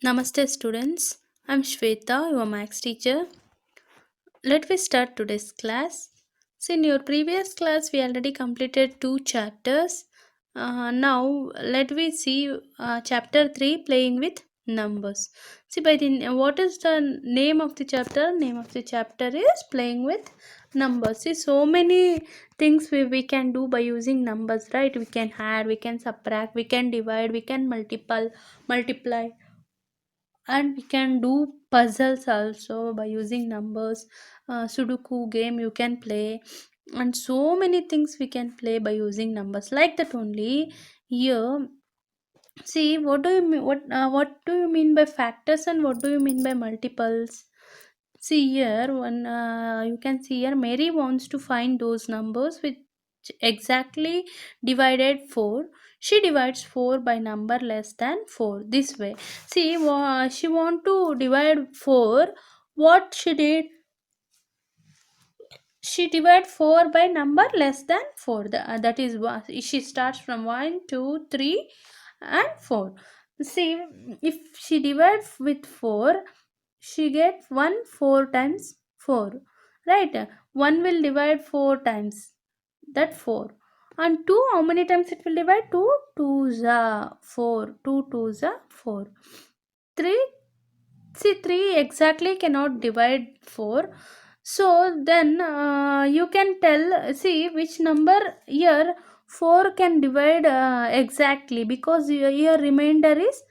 Namaste students, I'm Shweta, your maths teacher. Let me start today's class. So in your previous class we already completed two chapters. Now let me see chapter 3 playing with numbers. See by the what is the name of the chapter? Name of the chapter is playing with numbers. See so many things we can do by using numbers, right? We can add, we can subtract, we can divide, we can multiply, and we can do puzzles also by using numbers. Sudoku game you can play, and so many things we can play by using numbers like that only. Here, see, what do you mean, what do you mean by factors and what do you mean by multiples? See here, one you can see here, Mary wants to find those numbers which exactly divided 4. She divides 4 by number less than 4 this way. See, she want to divide 4. What she did, she divide 4 by number less than 4. That is what she starts from 1, 2, 3, and 4. See, if she divides with 4, she gets 1 4 times 4, right? 1 will divide 4 times, that 4. And 2, how many times it will divide? 2 2s are 4, 2 2s are 4. 3, see, 3 exactly cannot divide 4. So then you can tell, see which number here 4 can divide exactly, because here remainder is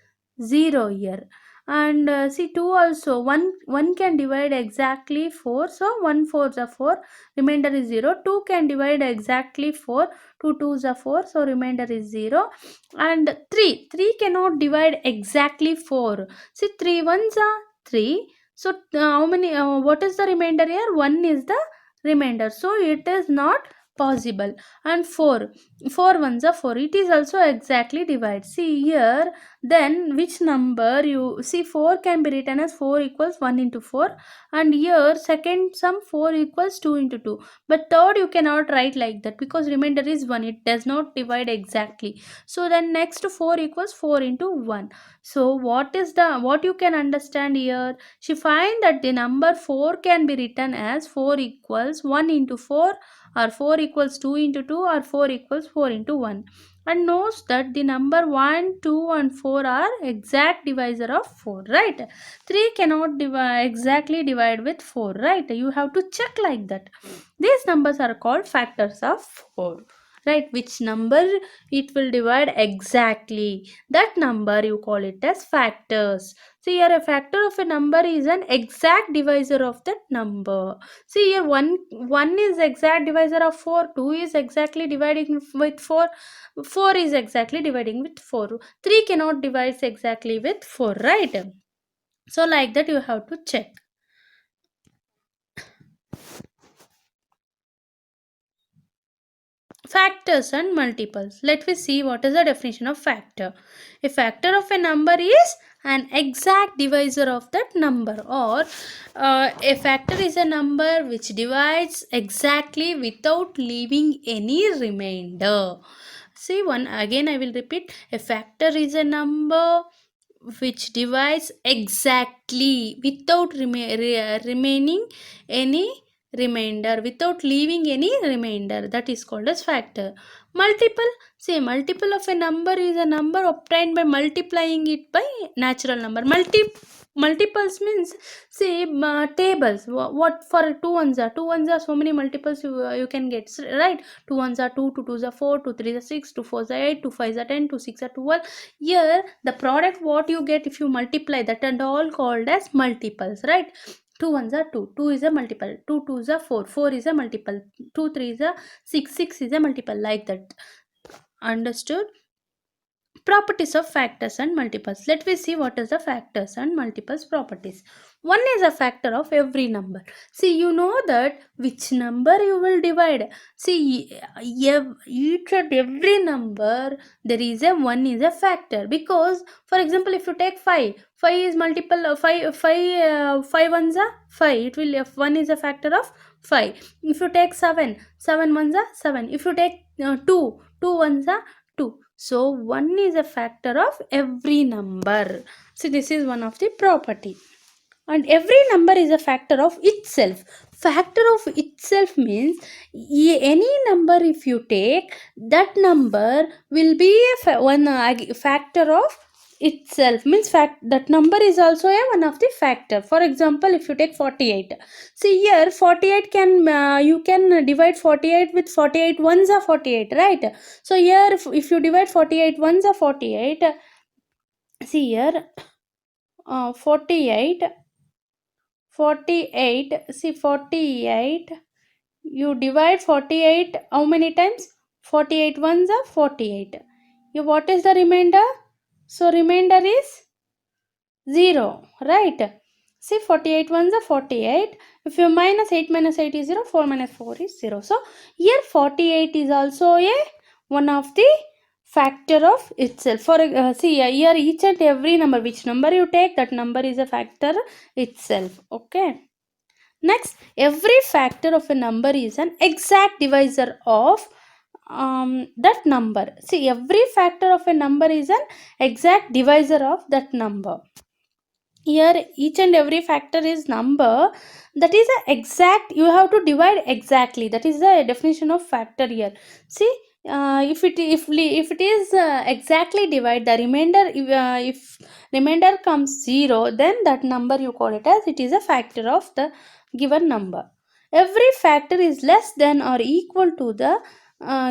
0 here. And see 2 also, 1 can divide exactly 4, so 1 4 is a 4, remainder is 0. 2 can divide exactly 4, 2 2 is a 4, so remainder is 0. And 3 cannot divide exactly 4. See, 3 ones are 3. So, how many? What is the remainder here? 1 is the remainder. So, it is not possible. And 4 ones are 4. It is also exactly divided. See here, then which number you see? 4 can be written as 4 equals 1 into 4. And here, second sum 4 equals 2 into 2. But third, you cannot write like that because remainder is 1. It does not divide exactly. So, then next 4 equals 4 into 1. So what you can understand here, she find that the number 4 can be written as 4 equals 1 into 4, or 4 equals 2 into 2, or 4 equals 4 into 1, and knows that the number 1 2 and 4 are exact divisor of 4, right? 3 cannot exactly divide with 4, right? You have to check like that. These numbers are called factors of 4, right? Which number it will divide exactly, that number you call it as factors. So here a factor of a number is an exact divisor of that number. See here, 1 is exact divisor of 4, 2 is exactly dividing with 4, 4 is exactly dividing with 4, 3 cannot divide exactly with 4, right? So like that you have to check. Factors and multiples. Let me see what is the definition of factor. A factor of a number is an exact divisor of that number, or a factor is a number which divides exactly without leaving any remainder. See, one again I will repeat, a factor is a number which divides exactly without remaining any remainder, without leaving any remainder, that is called as factor. Multiple, say multiple of a number is a number obtained by multiplying it by natural number. Multiples means, say tables. What for 2 ones are 2 ones are, so many multiples you can get, right? 2 ones are 2, 2 twos are 4, 2 3s are 6, 2 4s are 8, 2 5s are 10, 2 6 are 12. Here the product what you get if you multiply that and all called as multiples, right? 2 ones are 2, 2 is a multiple, 2 twos are 4, 4 is a multiple, 2 3s are 6, 6 is a multiple, like that. Understood? Properties of factors and multiples. Let me see what is the factors and multiples properties. One is a factor of every number. See, you know that which number you will divide. See, each and every number there is a one is a factor, because for example if you take 5, 5 is multiple 5 ones are 5, it will, if 1 is a factor of 5. If you take 7, 7 ones are 7. If you take 2, 2 ones are 2. So 1 is a factor of every number. So this is one of the property. And every number is a factor of itself. Factor of itself means any number if you take, that number will be one factor of itself, means that number is also a one of the factor. For example, if you take 48, see here 48 can you can divide 48 with 48 ones are 48, right? So here if you divide 48 ones are 48, see here 48, see 48, you divide 48 how many times? 48 ones are 48. What is the remainder? So remainder is 0, right? See 48 ones are 48. If you minus 8 minus 8 is 0, 4 minus 4 is 0. So here 48 is also a one of the factor of itself. For see here each and every number, which number you take, that number is a factor itself. Okay. Next, every factor of a number is an exact divisor of that number. See, every factor of a number is an exact divisor of that number. Here each and every factor is number, that is a exact, you have to divide exactly. That is the definition of factor here. See, if it is exactly divide the remainder, if remainder comes 0, then that number you call it as it is a factor of the given number. Every factor is less than or equal to the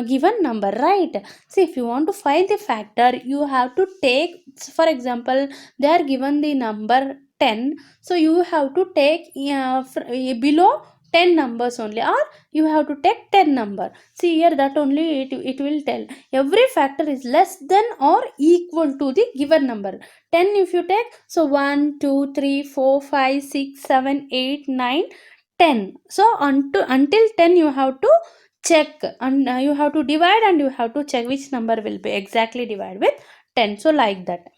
given number, right? See, if you want to find the factor, you have to take, for example, they are given the number 10, so you have to take below 10 numbers only, or you have to take 10 number. See here, that only it will tell every factor is less than or equal to the given number. 10 if you take, so 1 2 3 4 5 6 7 8 9 10. So until 10 you have to check, and you have to divide and you have to check which number will be exactly divided with 10. So like that,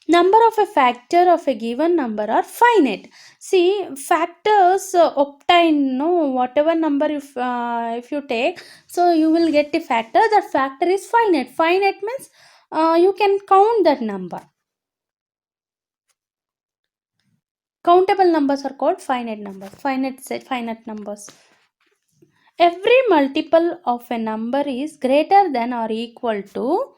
number of a factor of a given number are finite. See, factors obtain, no, whatever number if you take, so you will get the factor. That factor is finite. Finite means you can count that number. Countable numbers are called finite numbers. Finite numbers. Every multiple of a number is greater than or equal to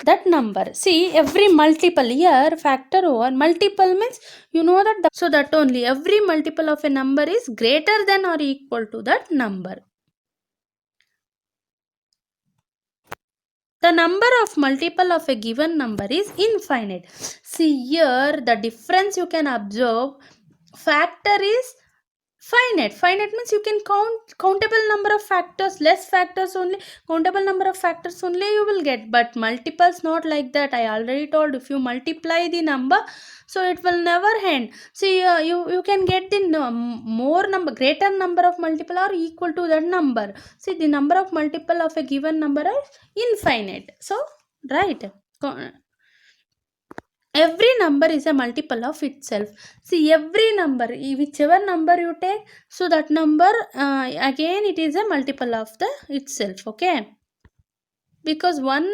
that number. See, every multiple here, factor over multiple means you know that so that only every multiple of a number is greater than or equal to that number. The number of multiple of a given number is infinite. See here, the difference you can observe, factor is finite. Finite means you can count countable number of factors, less factors only, countable number of factors only you will get. But multiples not like that. I already told, if you multiply the number, so it will never end. See, you can get the more number, greater number of multiple or equal to that number. See, the number of multiple of a given number is infinite. So right, every number is a multiple of itself. See, every number, whichever number you take, so that number again it is a multiple of the itself. Okay, because one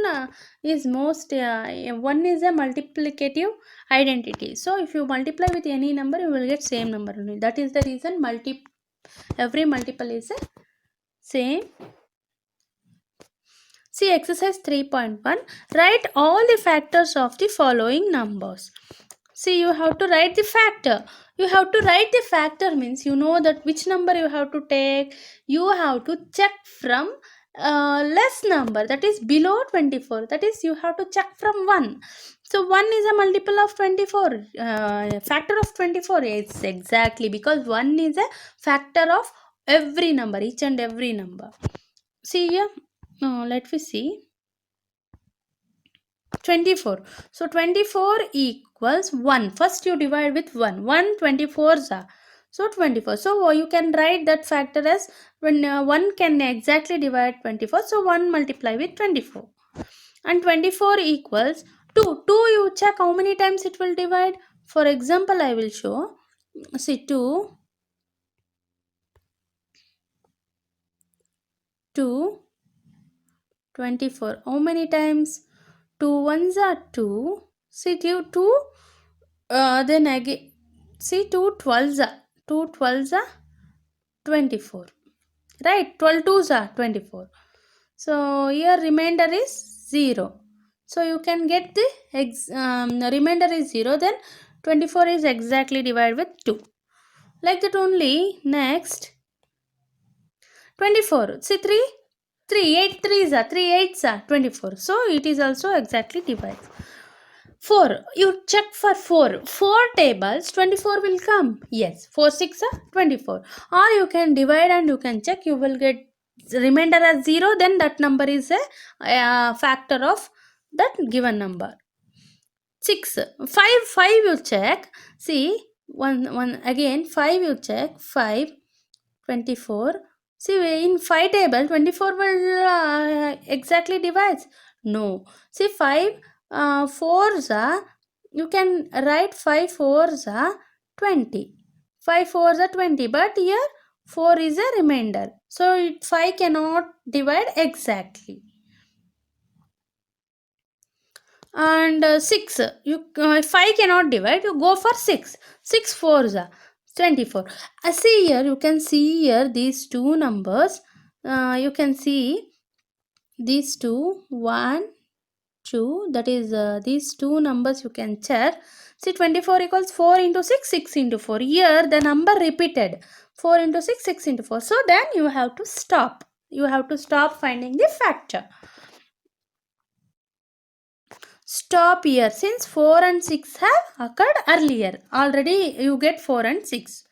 is most one is a multiplicative identity. So if you multiply with any number, you will get same number only. That is the reason every multiple is a same. See exercise 3.1. Write all the factors of the following numbers. See, you have to write the factor. You have to write the factor means you know that which number you have to take. You have to check from less number, that is below 24. That is, you have to check from 1. So 1 is a multiple of 24. Factor of 24. It's exactly, because 1 is a factor of every number, each and every number. See here. Let me see. 24. So 24 equals 1. First you divide with 1. 1 24s are. So 24. So you can write that factor as when 1 can exactly divide 24. So 1 multiply with 24. And 24 equals 2. 2 you check how many times it will divide. For example, I will show. See, 2, 2, 24. How many times? 2 ones are 2. See, 2, then again, see, 2 12s are 2 12s are 24. Right, 12 twos are 24. So here remainder is 0. So you can get the remainder is 0, then 24 is exactly divided with 2. Like that only. Next, 24. See, 3 8 3s are 3 8s are 24. So it is also exactly divided. 4. You check for 4. 4 tables, 24 will come. Yes, 4 6 are 24. Or you can divide and you can check. You will get remainder as 0. Then that number is a factor of that given number. 6. 5 you check. See, one again 5 you check. 5 24. See, in 5 table 24 will exactly divides. No. See, 5 fours are, you can write 5 fours are 20. 5 fours are 20, but here 4 is a remainder. So 5 cannot divide exactly. And 6, you 5 cannot divide, you go for 6. 6 fours are 24. See here, you can see here these two numbers. You can see these two, 1 2, that is these two numbers you can check. See, 24 equals 4 into 6, 6 into 4. Here the number repeated, 4 into 6, 6 into 4. So then you have to stop. You have to stop finding the factor. Stop here, since 4 and 6 have occurred earlier. Already you get 4 and 6.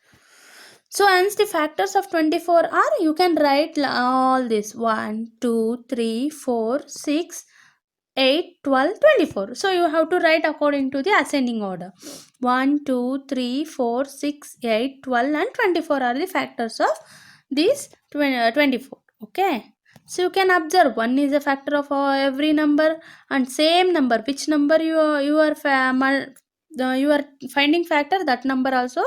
So hence the factors of 24 are, you can write all this 1, 2, 3, 4, 6, 8, 12, 24. So you have to write according to the ascending order. 1, 2, 3, 4, 6, 8, 12 and 24 are the factors of these 24. Okay. So you can observe 1 is a factor of every number, and same number, which number you are finding factor, that number also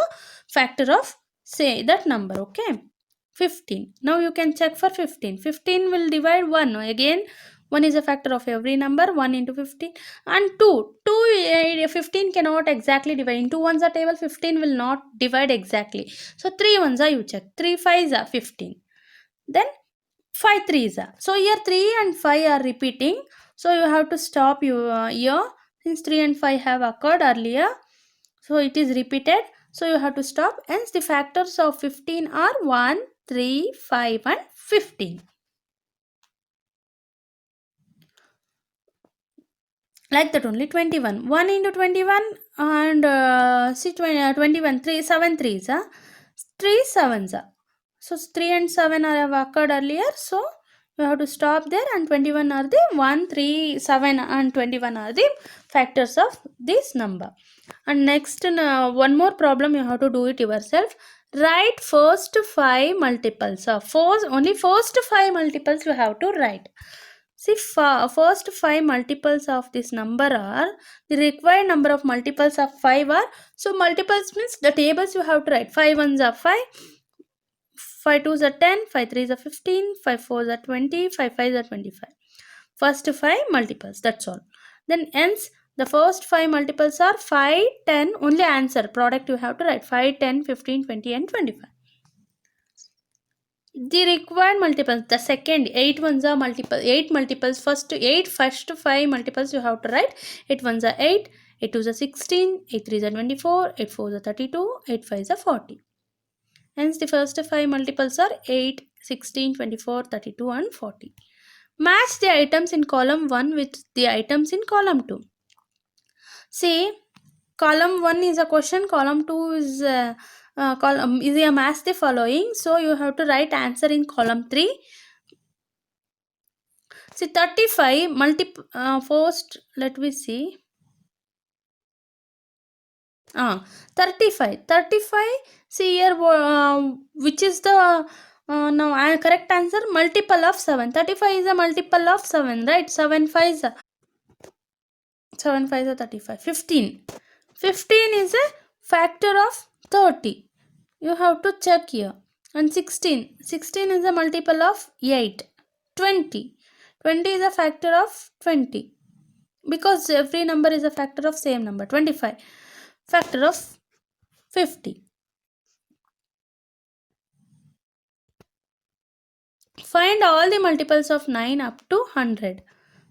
factor of say that number. Okay. 15. Now you can check for 15. 15 will divide 1. Again, 1 is a factor of every number, 1 into 15. And 2. 15 cannot exactly divide. Into 1s are table, 15 will not divide exactly. So 3 ones are, you check. 3 5s are 15. Then 5 3s are. So here 3 and 5 are repeating. So you have to stop here. Since 3 and 5 have occurred earlier, so it is repeated. So you have to stop. Hence the factors of 15 are 1, 3, 5 and 15. Like that only. 21. 1 into 21 and see 21. 3 7 3s. 3 7s. So 3 and 7 have occurred earlier. So you have to stop there, and 21 are the 1, 3, 7 and 21 are the factors of this number. And next one more problem, you have to do it yourself. Write first 5 multiples. Only first 5 multiples you have to write. See, first 5 multiples of this number are, the required number of multiples of 5 are, so multiples means the tables you have to write. 5 ones are 5, 5 twos are 10, 5 threes are 15, 5 fours are 20, 5 fives are 25. First 5 multiples, that's all. Then hence the first 5 multiples are 5, 10, only answer, product you have to write 5, 10, 15, 20 and 25. The required multiples, the second 8 ones are multiple, 8 multiples, first 5 multiples you have to write. 8 ones are 8, 8 twos are 16, 8 threes are 24, 8 fours are 32, 8 fives are 40. Hence the first 5 multiples are 8, 16, 24, 32 and 40. Match the items in column 1 with the items in column 2. See, column 1 is a question, column 2 is column is a match the following. So you have to write answer in column 3. See, 35 first let me see. 35. See here, which is the now correct answer? Multiple of 7. 35 is a multiple of 7, right? 7 5s are 35. 15. 15 is a factor of 30. You have to check here. And 16. 16 is a multiple of 8. 20. 20 is a factor of 20 because every number is a factor of same number. 25 factor of 50. Find all the multiples of 9 up to 100.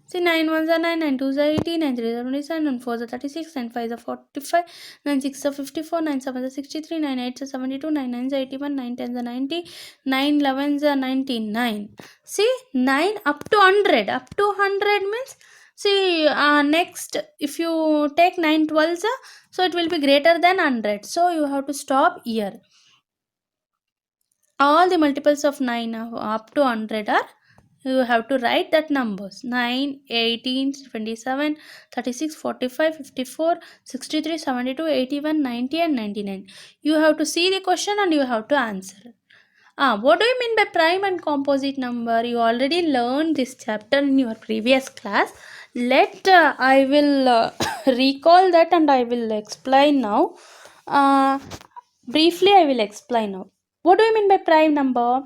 See, 9 ones are 9, 9 twos are 80, 9 threes are 27, 9 fours are 36, 9 fives are 45, 9 sixes are 54, 9 sevens are 63, 9 eights are 72, 9 nines are 81, 9 tens are 90, 9 elevens are 99. See, 9 up to 100. Up to 100 means, see, next, if you take 9 twelves, so it will be greater than 100. So you have to stop here. All the multiples of 9 up to 100 are, you have to write that numbers: 9, 18, 27, 36, 45, 54, 63, 72, 81, 90 and 99. You have to see the question and you have to answer. What do you mean by prime and composite number? You already learned this chapter in your previous class. I will recall that and I will explain now. Briefly, I will explain now. What do you mean by prime number?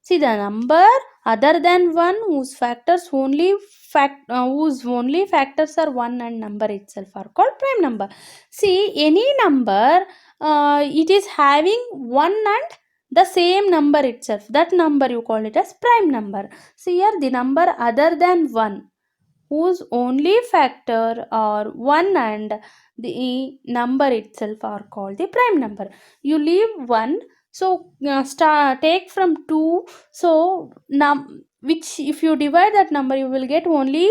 See, the number other than 1 whose only factors are 1 and number itself are called prime number. See, any number it is having 1 and the same number itself, that number you call it as prime number. See here, the number other than 1 whose only factor are 1 and the number itself are called the prime number. You leave 1, so take from 2, so which if you divide that number you will get only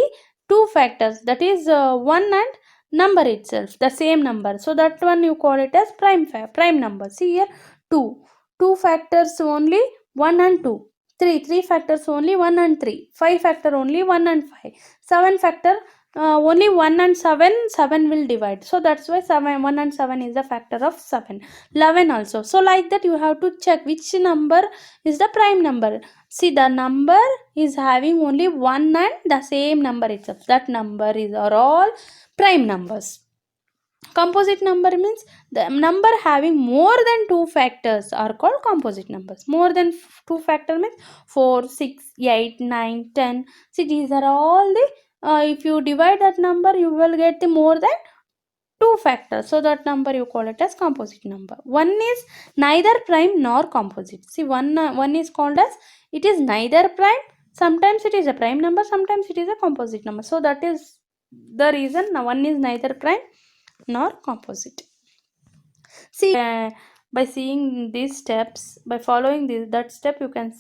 2 factors, that is 1 and number itself, the same number, so that one you call it as prime number. See here, 2 factors only 1 and 2, 3 factors only 1 and 3, 5 factor only 1 and 5, 7 factor only 1 and 7 will divide, so that's why 1 and 7 is the factor of 7. 11 also, so like that you have to check which number is the prime number. See, the number is having only 1 and the same number itself, that number are all prime numbers. Composite number means the number having more than 2 factors are called composite numbers. More than 2 factors means 4, 6, 8, 9, 10. See, these are all the if you divide that number you will get the more than 2 factors, so that number you call it as composite number. One is neither prime nor composite. See, one is called as, it is neither prime, sometimes it is a prime number, sometimes it is a composite number, so that is the reason one is neither prime nor composite. See, by seeing these steps, by following that step, you can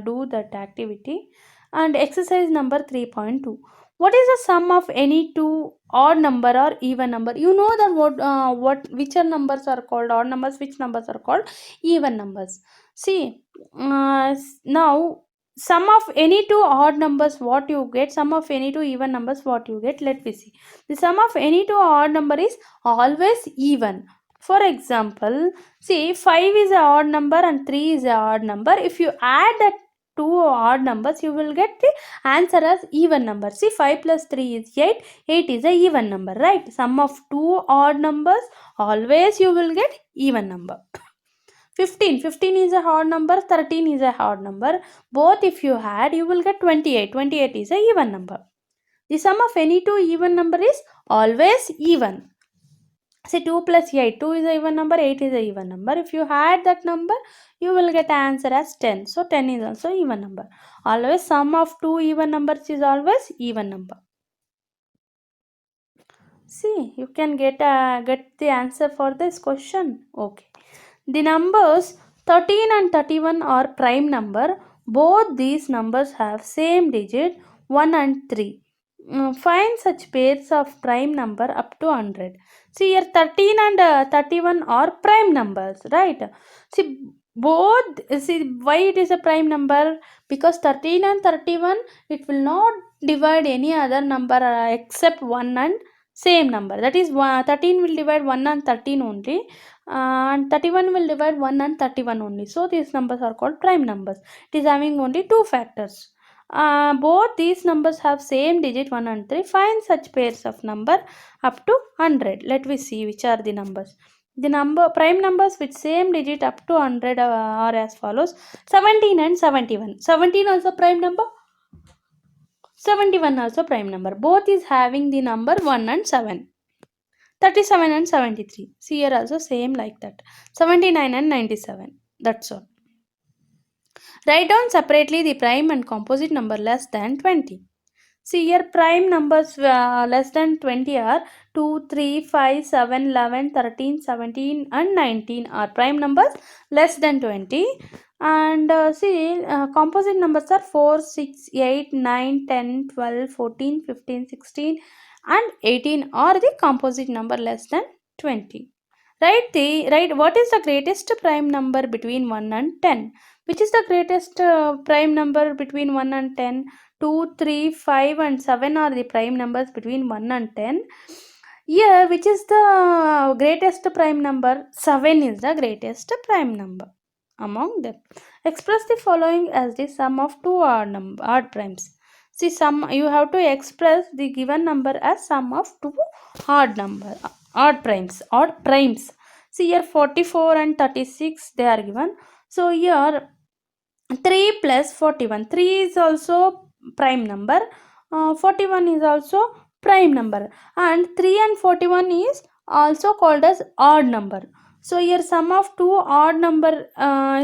do that activity. And exercise number 3.2. What is the sum of any two odd number or even number? You know that which are numbers are called odd numbers, which numbers are called even numbers. See, now sum of any two odd numbers, what you get, sum of any two even numbers, what you get. Let me see. The sum of any two odd number is always even. For example, see, 5 is an odd number and 3 is an odd number. If you add the two odd numbers, you will get the answer as even number. See, 5 plus 3 is 8. 8 is a even number, right? Sum of two odd numbers, always you will get even number. 15 is a odd number, 13 is a odd number. Both if you add, you will get 28. 28 is a even number. The sum of any two even number is always even. Say 2 plus 8, 2 is a even number, 8 is a even number. If you add that number, you will get answer as 10. So 10 is also even number. Always sum of two even numbers is always even number. See, you can get the answer for this question. Okay. The numbers 13 and 31 are prime number. Both these numbers have same digit 1 and 3. Find such pairs of prime number up to 100. See here, 13 and 31 are prime numbers, right? See, why it is a prime number? Because 13 and 31, it will not divide any other number except 1 and same number. That is, 13 will divide 1 and 13 only, and 31 will divide 1 and 31 only. So these numbers are called prime numbers. It is having only two factors. Both these numbers have same digit 1 and 3. Find such pairs of number up to 100. Let me see which are the numbers. The prime numbers with same digit up to 100 are as follows: 17 and 71. 17 also prime number. 71 also prime number. Both is having the number 1 and 7. 37 and 73. See here also same like that. 79 and 97. That's all. Write down separately the prime and composite number less than 20. See here prime numbers less than 20 are 2, 3, 5, 7, 11, 13, 17 and 19 are prime numbers less than 20. And see composite numbers are 4, 6, 8, 9, 10, 12, 14, 15, 16 and 18 are the composite number less than 20. Write what is the greatest prime number between 1 and 10? Which is the greatest prime number between 1 and 10? 2, 3, 5 and 7 are the prime numbers between 1 and 10. Here, which is the greatest prime number? 7 is the greatest prime number among them. Express the following as the sum of two odd primes. See, you have to express the given number as sum of two odd primes. See here 44 and 36 they are given. So here 3 plus 41. 3 is also prime number. 41 is also prime number. And 3 and 41 is also called as odd number. So here sum of two odd number.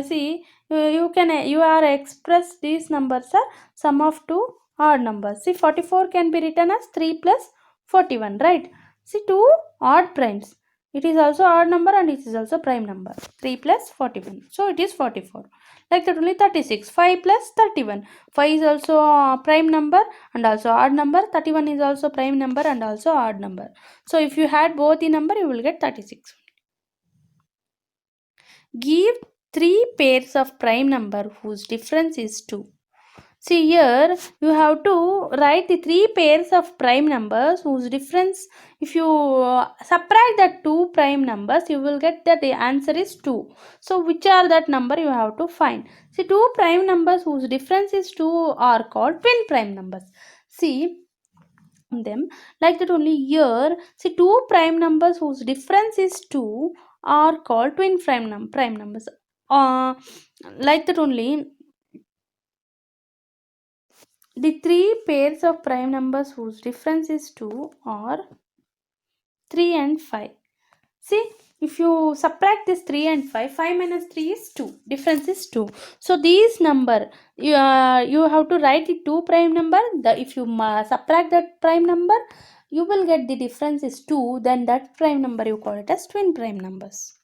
See you are express these numbers are sum of two odd numbers. See 44 can be written as 3 plus 41, right? See two odd primes. It is also odd number and it is also prime number. 3 plus 41. So it is 44. Like that only 36. 5 plus 31. 5 is also a prime number and also odd number. 31 is also prime number and also odd number. So if you had both the number, you will get 36. Give 3 pairs of prime number whose difference is 2. See here, you have to write the 3 pairs of prime numbers whose difference, if you subtract the 2 prime numbers, you will get that the answer is 2. So, which are that number you have to find? See, 2 prime numbers whose difference is 2 are called twin prime numbers. See them like that only here. See, 2 prime numbers whose difference is 2 are called twin prime numbers. Like that only. The 3 pairs of prime numbers whose difference is 2 are 3 and 5. See, if you subtract this 3 and 5, 5 minus 3 is 2. Difference is 2. So, these number, you have to write the 2 prime number. If you subtract that prime number, you will get the difference is 2. Then that prime number you call it as twin prime numbers.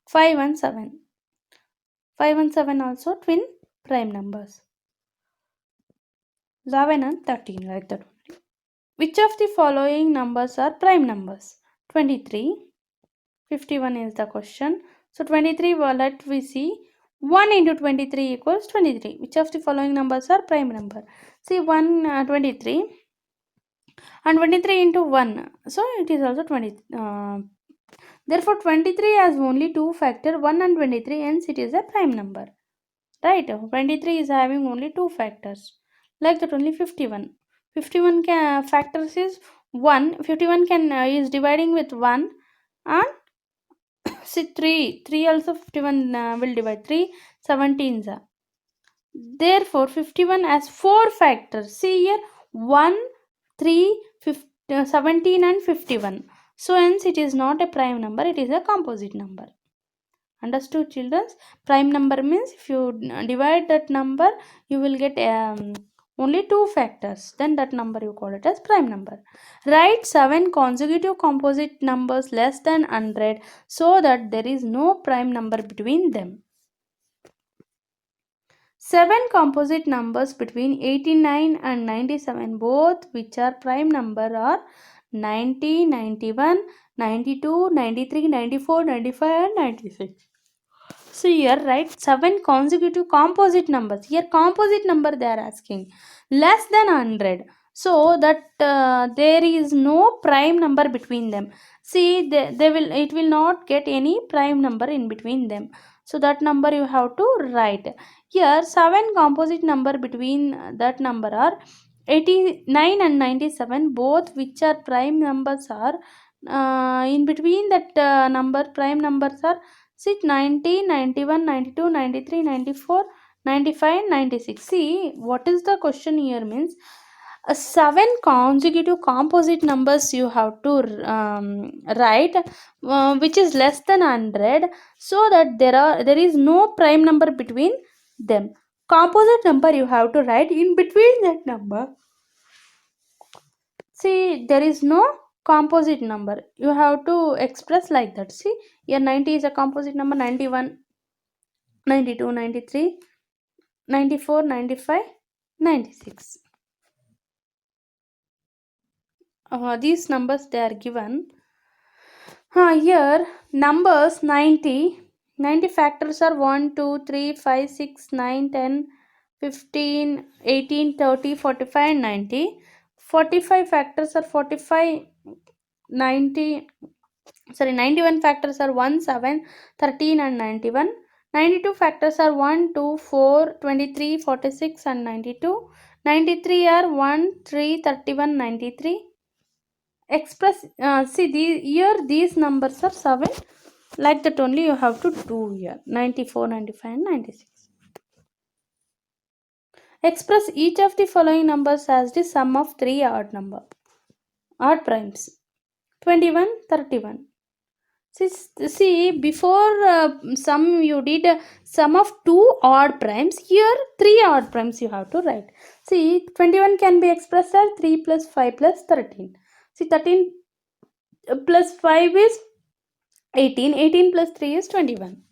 5 and 7. 5 and 7 also twin prime numbers. 11 and 13 like that. Which of the following numbers are prime numbers? 23. 51 is the question. So 23, well, let we see. 1 into 23 equals 23. Which of the following numbers are prime number? See 23 and 23 into 1. So it is also 20. Therefore 23 has only two factor 1 and 23, hence it is a prime number. Right? 23 is having only two factors. Like that only 51. 51 factors is 1. 51 is dividing with 1 and see 3 also 51 will divide 3 17s. Therefore 51 has 4 factors. See here 1, 3, 17 and 51. So hence it is not a prime number, it is a composite number. Understood, children? Prime number means if you divide that number, you will get only two factors. Then that number you call it as prime number. Write 7 consecutive composite numbers less than 100 so that there is no prime number between them. 7 composite numbers between 89 and 97, both which are prime number, are 90, 91, 92, 93, 94, 95 and 96. So here write 7 consecutive composite numbers. Here composite number they are asking. Less than 100. So that there is no prime number between them. See, it will not get any prime number in between them. So that number you have to write. Here 7 composite number between that number are 89 and 97, both which are prime numbers are in between that number prime numbers are 90, 91, 92, 93, 94, 95, 96. See, what is the question here means 7 consecutive composite numbers you have to write, which is less than 100, so that there is no prime number between them. Composite number you have to write in between that number. See, there is no composite number. You have to express like that. See, here 90 is a composite number, 91, 92, 93, 94, 95, 96. These numbers they are given. Here numbers 90. 90 factors are 1, 2, 3, 5, 6, 9, 10, 15, 18, 30, 45 and 90. 45 factors are 45, 90. 91 factors are 1, 7, 13 and 91. 92 factors are 1, 2, 4, 23, 46 and 92. 93 are 1, 3, 31, 93. Express, see here these numbers are 7, like that only you have to do here, 94, 95 and 96. Express each of the following numbers as the sum of 3 odd primes, 21, 31. See, before sum you did sum of 2 odd primes. Here 3 odd primes you have to write. See, 21 can be expressed as 3 plus 5 plus 13. See, 13 plus 5 is 18. 18 plus 3 is 21.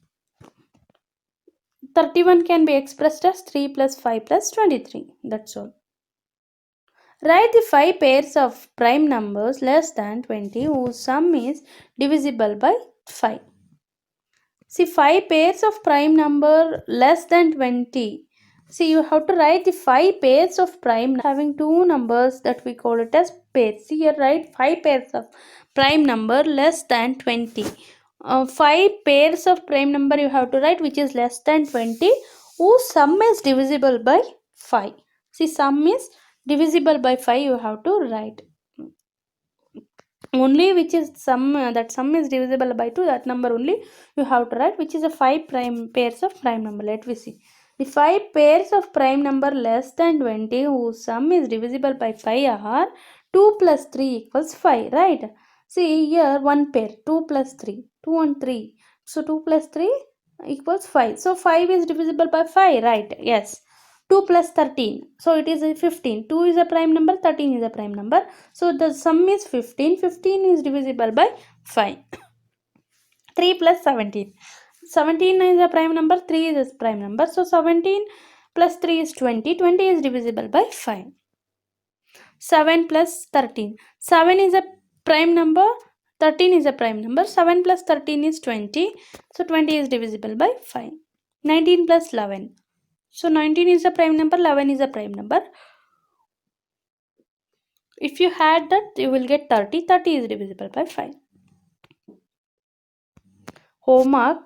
31 can be expressed as 3 plus 5 plus 23. That's all. Write the 5 pairs of prime numbers less than 20 whose sum is divisible by 5. See, 5 pairs of prime number less than 20. See, you have to write the 5 pairs of prime having 2 numbers that we call it as pairs. See, here write 5 pairs of prime number less than 20. 5 pairs of prime number you have to write which is less than 20 whose sum is divisible by 5. See, sum is divisible by 5 you have to write. Only which is sum, that sum is divisible by 2, that number only you have to write, which is a 5 prime pairs of prime number. Let me see. The 5 pairs of prime number less than 20 whose sum is divisible by 5 are 2 plus 3 equals 5, right? See here one pair, 2 plus 3, 2 and 3. So 2 plus 3 equals 5. So 5 is divisible by 5, right? Yes. 2 plus 13. So it is 15. 2 is a prime number, 13 is a prime number. So the sum is 15. 15 is divisible by 5. 3 plus 17. 17 is a prime number, 3 is a prime number. So 17 plus 3 is 20. 20 is divisible by 5. 7 plus 13. 7 is a prime number, 13 is a prime number. 7 plus 13 is 20. So 20 is divisible by 5. 19 plus 11. So 19 is a prime number, 11 is a prime number. If you add that, you will get 30. 30 is divisible by 5. Homework.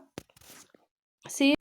See.